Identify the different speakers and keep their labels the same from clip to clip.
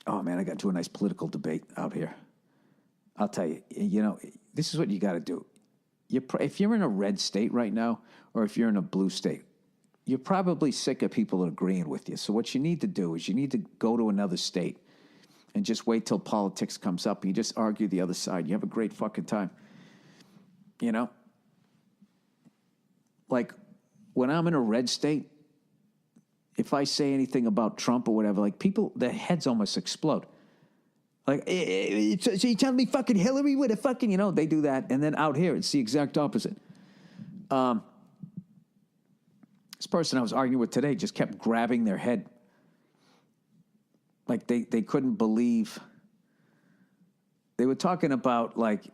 Speaker 1: Oh, man, I got into a nice political debate out here. I'll tell you, this is what you got to do. If you're in a red state right now, or if you're in a blue state, you're probably sick of people agreeing with you. So what you need to do is you need to go to another state and just wait till politics comes up and you just argue the other side. You have a great fucking time. Like when I'm in a red state, if I say anything about Trump or whatever, like people, their heads almost explode. Like, so you telling me fucking Hillary with a fucking, they do that. And then out here, it's the exact opposite. This person I was arguing with today just kept grabbing their head. Like they couldn't believe. They were talking about like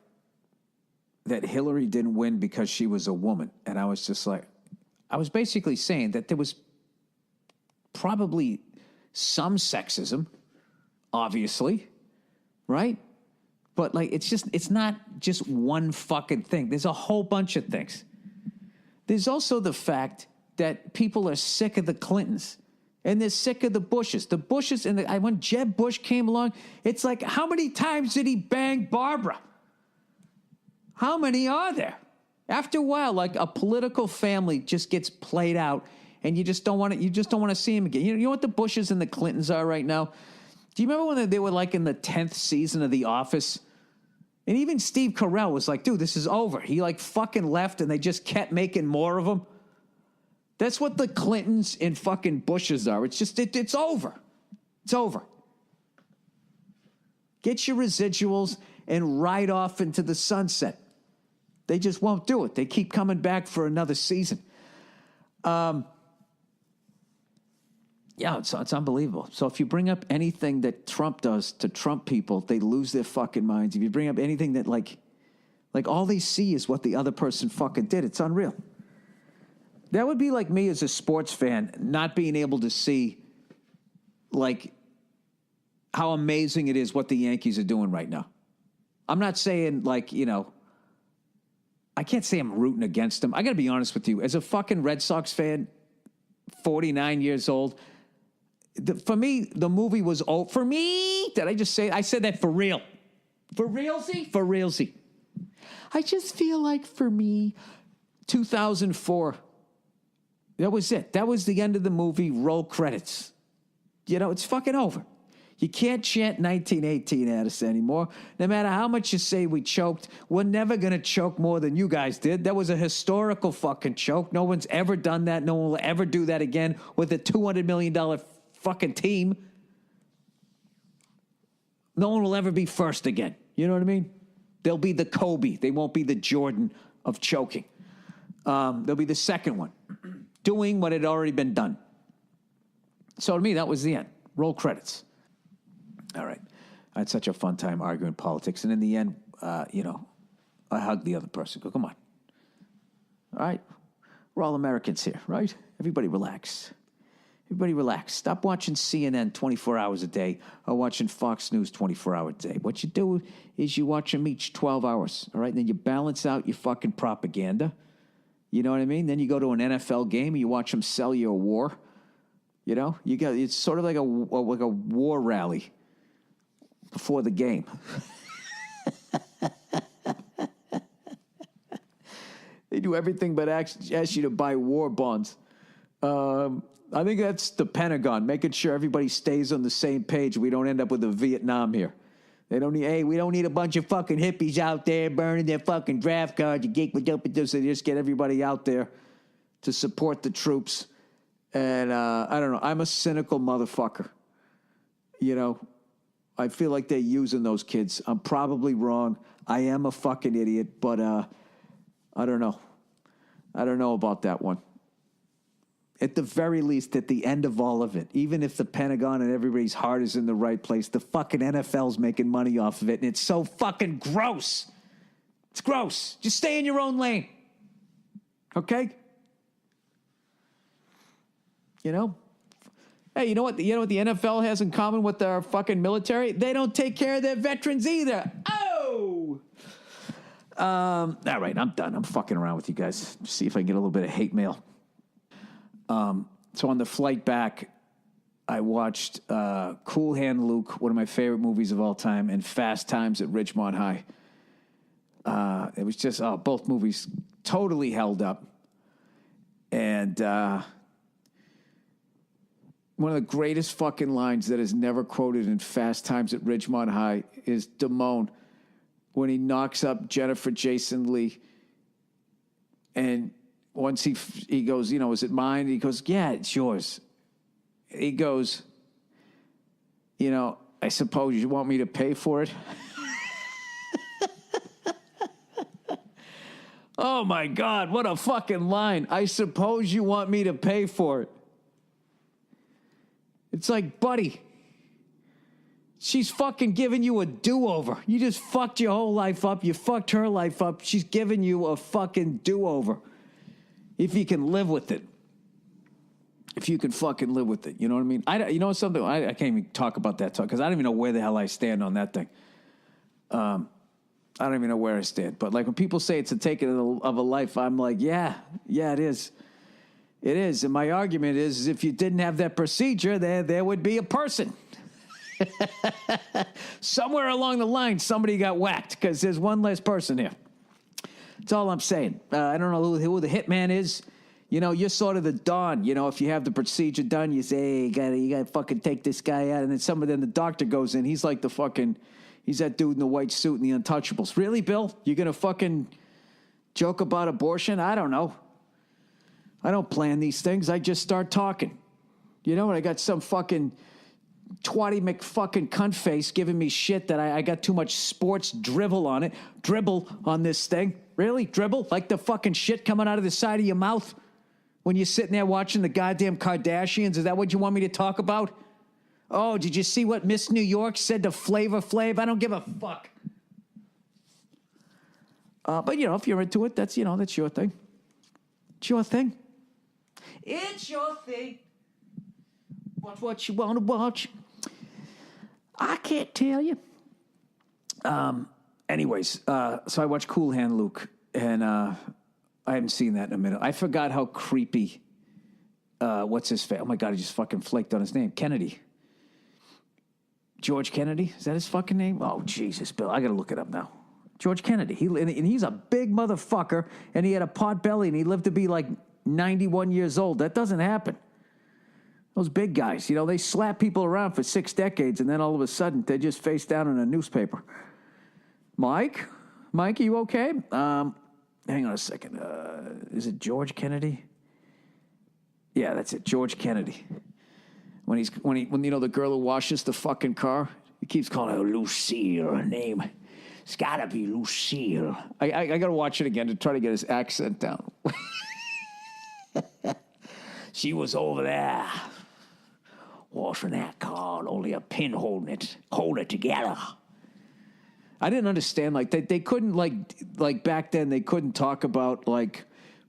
Speaker 1: that Hillary didn't win because she was a woman. And I was just like, I was basically saying that there was probably some sexism, obviously, right? But like, it's not just one fucking thing. There's a whole bunch of things. There's also the fact that people are sick of the Clintons and they're sick of the Bushes. The Bushes, and when Jeb Bush came along, it's like, how many times did he bang Barbara? How many are there? After a while, like a political family just gets played out, and you just don't want to see him again. You know what the Bushes and the Clintons are right now? Do you remember when they were like in the 10th season of The Office? And even Steve Carell was like, dude, this is over. He like fucking left, and they just kept making more of them. That's what the Clintons and fucking Bushes are. It's just, it's over. It's over. Get your residuals and ride off into the sunset. They just won't do it. They keep coming back for another season. Yeah, it's unbelievable. So if you bring up anything that Trump does to Trump people, they lose their fucking minds. If you bring up anything that like all they see is what the other person fucking did, it's unreal. That would be like me as a sports fan not being able to see like how amazing it is what the Yankees are doing right now. I'm not saying like, I can't say I'm rooting against them. I got to be honest with you. As a fucking Red Sox fan, 49 years old, for me, the movie was old. For me, did I just say? I said that for real. For realsy? For realsy. I just feel like for me, 2004, that was it. That was the end of the movie. Roll credits. It's fucking over. You can't chant 1918 at us anymore. No matter how much you say we choked, we're never going to choke more than you guys did. That was a historical fucking choke. No one's ever done that. No one will ever do that again with a $200 million fucking team. No one will ever be first again. You know what I mean? They'll be the Kobe. They won't be the Jordan of choking. They'll be the second one, doing what had already been done. So to me, that was the end. Roll credits. All right. I had such a fun time arguing politics. And in the end, I hugged the other person. Go, come on. All right. We're all Americans here, right? Everybody relax. Everybody relax. Stop watching CNN 24 hours a day or watching Fox News 24 hours a day. What you do is you watch them each 12 hours, all right? And then you balance out your fucking propaganda. You know what I mean? Then you go to an NFL game and you watch them sell you a war. It's sort of like a war rally before the game. They do everything but ask you to buy war bonds. I think that's the Pentagon, making sure everybody stays on the same page. We don't end up with a Vietnam here. We don't need a bunch of fucking hippies out there burning their fucking draft cards. You geek with dope. So they just get everybody out there to support the troops. And I don't know. I'm a cynical motherfucker. I feel like they're using those kids. I'm probably wrong. I am a fucking idiot, but I don't know. I don't know about that one. At the very least, at the end of all of it, even if the Pentagon and everybody's heart is in the right place, the fucking NFL's making money off of it, and it's so fucking gross. It's gross. Just stay in your own lane. Okay? Hey, you know what the NFL has in common with our fucking military? They don't take care of their veterans either. Oh! All right, I'm done. I'm fucking around with you guys. See if I can get a little bit of hate mail. So on the flight back, I watched Cool Hand Luke, one of my favorite movies of all time, and Fast Times at Ridgemont High. It was just, both movies totally held up. And one of the greatest fucking lines that is never quoted in Fast Times at Ridgemont High is Damone when he knocks up Jennifer Jason Leigh. And once he goes, is it mine? He goes, yeah, it's yours. He goes, I suppose you want me to pay for it? Oh, my God, what a fucking line. I suppose you want me to pay for it. It's like, buddy, she's fucking giving you a do-over. You just fucked your whole life up. You fucked her life up. She's giving you a fucking do-over. If you can live with it. If you can fucking live with it. You know what I mean? You know something? I can't even talk about that because I don't even know where the hell I stand on that thing. I don't even know where I stand. But like when people say it's a taking of a life, I'm like, yeah, it is. It is. And my argument is if you didn't have that procedure, there would be a person. Somewhere along the line, somebody got whacked because there's one less person here. That's all I'm saying. I don't know who the hitman is. You're sort of the Don. If you have the procedure done, you say, hey, you gotta fucking take this guy out. And then the doctor goes in. He's like he's that dude in the white suit in the Untouchables. Really, Bill? You're gonna fucking joke about abortion? I don't know. I don't plan these things. I just start talking. And I got some fucking twatty McFucking cunt face giving me shit that I got too much sports dribble on this thing. Really? Dribble? Like the fucking shit coming out of the side of your mouth when you're sitting there watching the goddamn Kardashians? Is that what you want me to talk about? Oh, did you see what Miss New York said to Flavor Flav? I don't give a fuck. But, if you're into it, that's your thing. It's your thing. It's your thing. Watch what you want to watch. I can't tell you. Anyways, so I watched Cool Hand Luke, and I haven't seen that in a minute. I forgot how creepy, what's his face? Oh, my God, I just fucking flaked on his name. Kennedy. George Kennedy? Is that his fucking name? Oh, Jesus, Bill. I got to look it up now. George Kennedy. And he's a big motherfucker, and he had a pot belly, and he lived to be like 91 years old. That doesn't happen. Those big guys, they slap people around for 6 decades, and then all of a sudden, they're just face down in a newspaper. Mike, are you okay? Hang on a second. Is it George Kennedy? Yeah, that's it. George Kennedy. When the girl who washes the fucking car, he keeps calling her Lucille, her name. It's gotta be Lucille. I gotta watch it again to try to get his accent down. She was over there washing that car, and only a pin hold it together. I didn't understand, they couldn't, like back then, they couldn't talk about,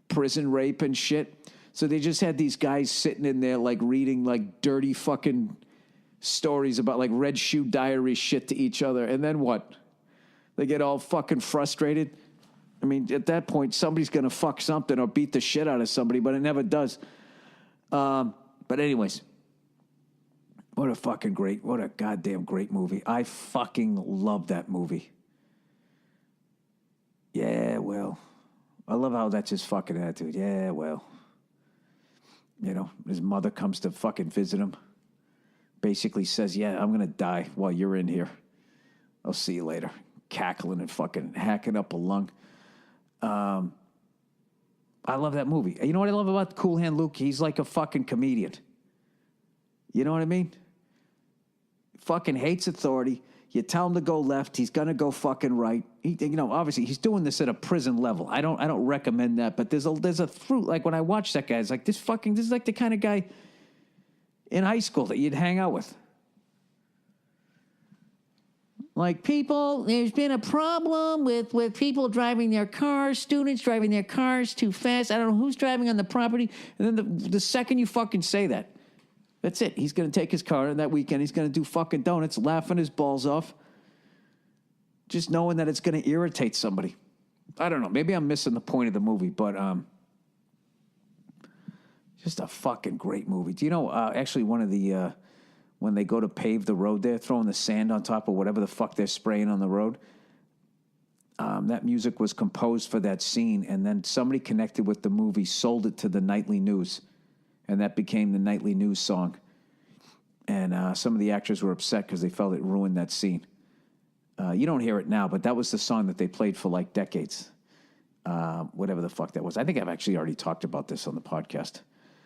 Speaker 1: prison rape and shit. So they just had these guys sitting in there, reading, dirty fucking stories about, Red Shoe Diary shit to each other. And then what? They get all fucking frustrated. I mean, at that point, somebody's going to fuck something or beat the shit out of somebody, but it never does. But anyways, what a goddamn great movie. I fucking love that movie. Yeah, well, I love how that's his fucking attitude. Yeah, well, his mother comes to fucking visit him. Basically says, yeah, I'm going to die while you're in here. I'll see you later. Cackling and fucking hacking up a lung. I love that movie. You know what I love about Cool Hand Luke? He's like a fucking comedian. You know what I mean? Fucking hates authority. You tell him to go left, he's gonna go fucking right. Obviously he's doing this at a prison level. I don't recommend that, but there's a fruit. Like when I watch that guy, it's like this is like the kind of guy in high school that you'd hang out with. Like there's been a problem with people driving their cars, students driving their cars too fast. I don't know who's driving on the property. And then the second you fucking say that, that's it. He's going to take his car, and that weekend he's going to do fucking donuts, laughing his balls off, just knowing that it's going to irritate somebody. I don't know. Maybe I'm missing the point of the movie, but just a fucking great movie. Do you know, actually one of the when they go to pave the road there, throwing the sand on top of whatever the fuck they're spraying on the road. That music was composed for that scene, and then somebody connected with the movie sold it to the nightly news, and that became the nightly news song. And some of the actors were upset because they felt it ruined that scene. You don't hear it now, but that was the song that they played for like decades. Whatever the fuck that was. I think I've actually already talked about this on the podcast.